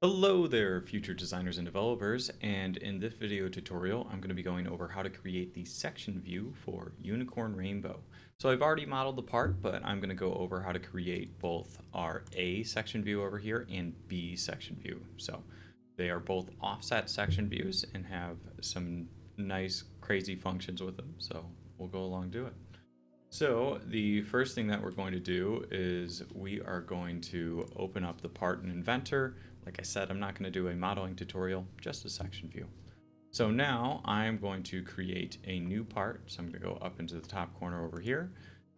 Hello there, future designers and developers, and in this video tutorial, I'm going to be going over how to create the section view for Unicorn Rainbow. So I've already modeled the part, but I'm going to go over how to create both our A section view over here and B section view. So they are both offset section views and have some nice crazy functions with them, so we'll go along to it. So the first thing that we're going to do is we are going to open up the part in Inventor. Like I said, I'm not going to do a modeling tutorial, just a section view. So now I'm going to create a new part. So I'm going to go up into the top corner over here,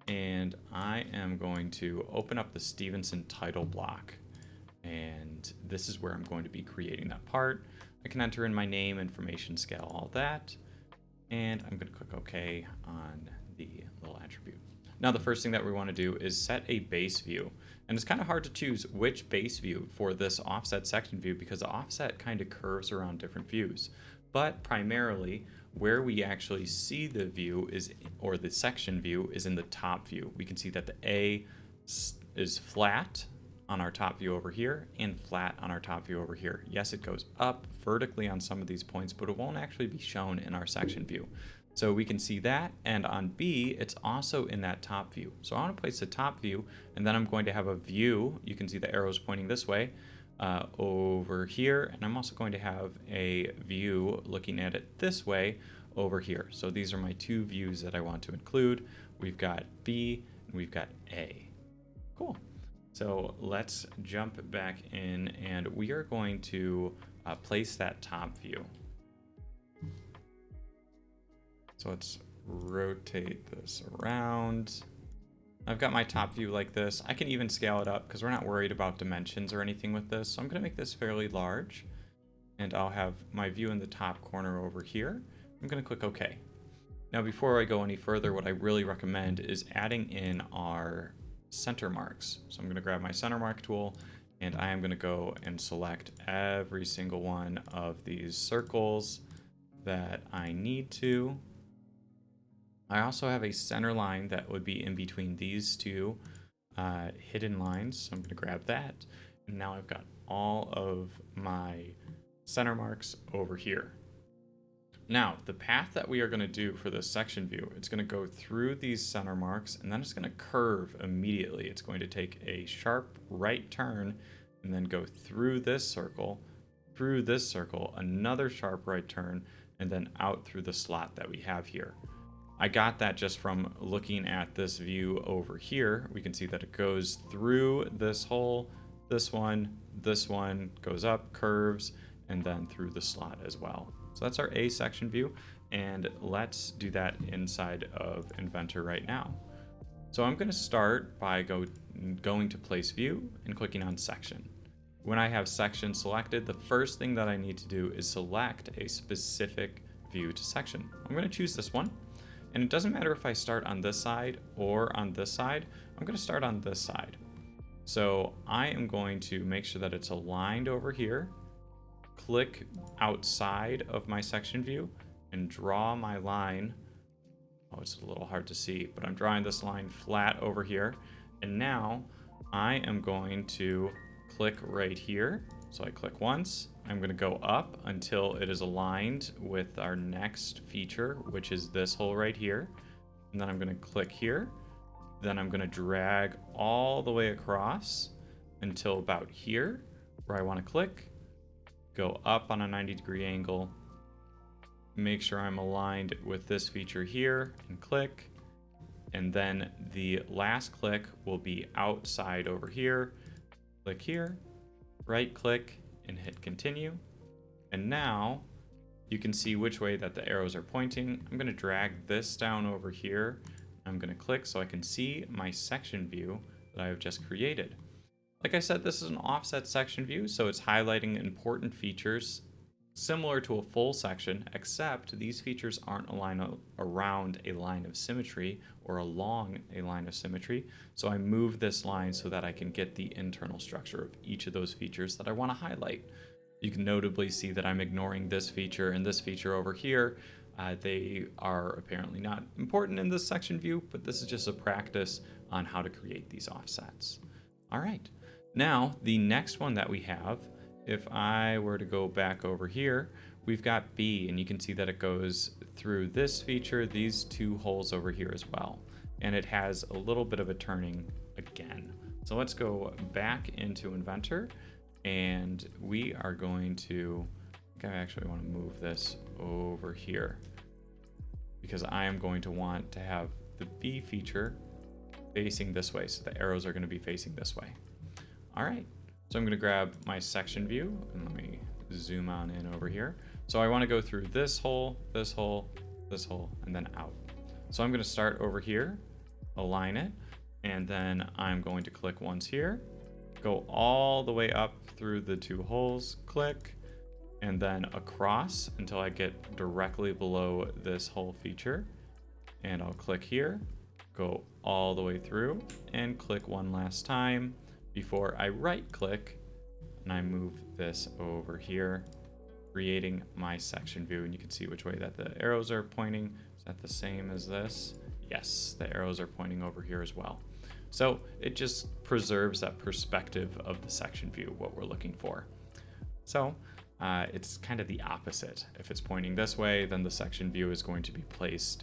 and I am going to open up the Stevenson title block. And this is where I'm going to be creating that part. I can enter in my name, information, scale, all that. And I'm going to click OK on the little attribute. Now the first thing that we want to do is set a base view. And it's kind of hard to choose which base view for this offset section view because the offset kind of curves around different views. But primarily where we actually see the view is, or the section view is in the top view. We can see that the A is flat on our top view over here and flat on our top view over here. Yes, it goes up vertically on some of these points, but it won't actually be shown in our section view. So we can see that, and on B, it's also in that top view. So I want to place the top view, and then I'm going to have a view. You can see the arrows pointing this way over here, and I'm also going to have a view looking at it this way over here. So these are my two views that I want to include. We've got B, and we've got A. Cool. So let's jump back in, and we are going to place that top view. So let's rotate this around. I've got my top view like this. I can even scale it up because we're not worried about dimensions or anything with this. So I'm going to make this fairly large, and I'll have my view in the top corner over here. I'm going to click OK. Now before I go any further, what I really recommend is adding in our center marks. So I'm going to grab my center mark tool, and I am going to go and select every single one of these circles that I need to. I also have a center line that would be in between these two hidden lines. So I'm going to grab that. And now I've got all of my center marks over here. Now, the path that we are going to do for this section view, it's going to go through these center marks, and then it's going to curve immediately. It's going to take a sharp right turn, and then go through this circle, another sharp right turn, and then out through the slot that we have here. I got that just from looking at this view over here. We can see that it goes through this hole, this one goes up, curves, and then through the slot as well. So that's our A section view, and let's do that inside of Inventor right now. So I'm going to start by going to place view and clicking on section. When I have section selected, the first thing that I need to do is select a specific view to section. I'm going to choose this one. And it doesn't matter if I start on this side or on this side, I'm going to start on this side. So I am going to make sure that it's aligned over here, click outside of my section view, and draw my line. Oh, it's a little hard to see, but I'm drawing this line flat over here. And now I am going to click right here. So I click once. I'm going to go up until it is aligned with our next feature, which is this hole right here. And then I'm going to click here. Then I'm going to drag all the way across until about here where I want to click. Go up on a 90-degree angle. Make sure I'm aligned with this feature here and click. And then the last click will be outside over here. Click here, right click, and hit continue. And now you can see which way that the arrows are pointing. I'm going to drag this down over here. I'm going to click so I can see my section view that I have just created. Like I said, this is an offset section view, so it's highlighting important features similar to a full section, except these features aren't aligned around a line of symmetry or along a line of symmetry. So I move this line so that I can get the internal structure of each of those features that I want to highlight. You can notably see that I'm ignoring this feature and this feature over here. They are apparently not important in this section view, but this is just a practice on how to create these offsets. All right, now the next one that we have if I were to go back over here, we've got B, and you can see that it goes through this feature, these two holes over here as well. And it has a little bit of a turning again. So let's go back into Inventor, and we are going to, I think I actually want to move this over here because I am going to want to have the B feature facing this way. So the arrows are going to be facing this way. All right. So I'm going to grab my section view and let me zoom on in over here. So I want to go through this hole, this hole, this hole, and then out. So I'm going to start over here, align it, and then I'm going to click once here, go all the way up through the two holes, click, and then across until I get directly below this hole feature. And I'll click here, go all the way through, and click one last time before I right click and I move this over here, creating my section view. And you can see which way that the arrows are pointing. Is that the same as this? Yes, the arrows are pointing over here as well. So it just preserves that perspective of the section view, what we're looking for. So it's kind of the opposite. If it's pointing this way, then the section view is going to be placed.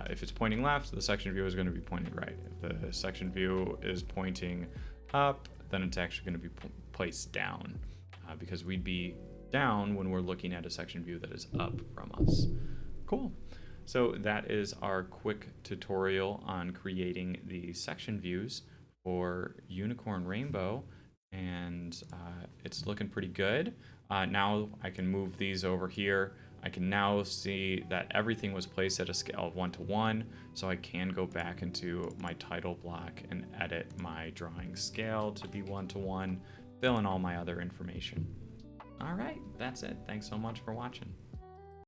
If it's pointing left, the section view is going to be pointing right. If the section view is pointing up, then it's actually going to be placed down because we'd be down when we're looking at a section view that is up from us. Cool. So that is our quick tutorial on creating the section views for Unicorn Rainbow, and it's looking pretty good. Now I can move these over here. I can now see that everything was placed at a scale of 1 to 1, so I can go back into my title block and edit my drawing scale to be 1 to 1, fill in all my other information. All right, that's it. Thanks so much for watching.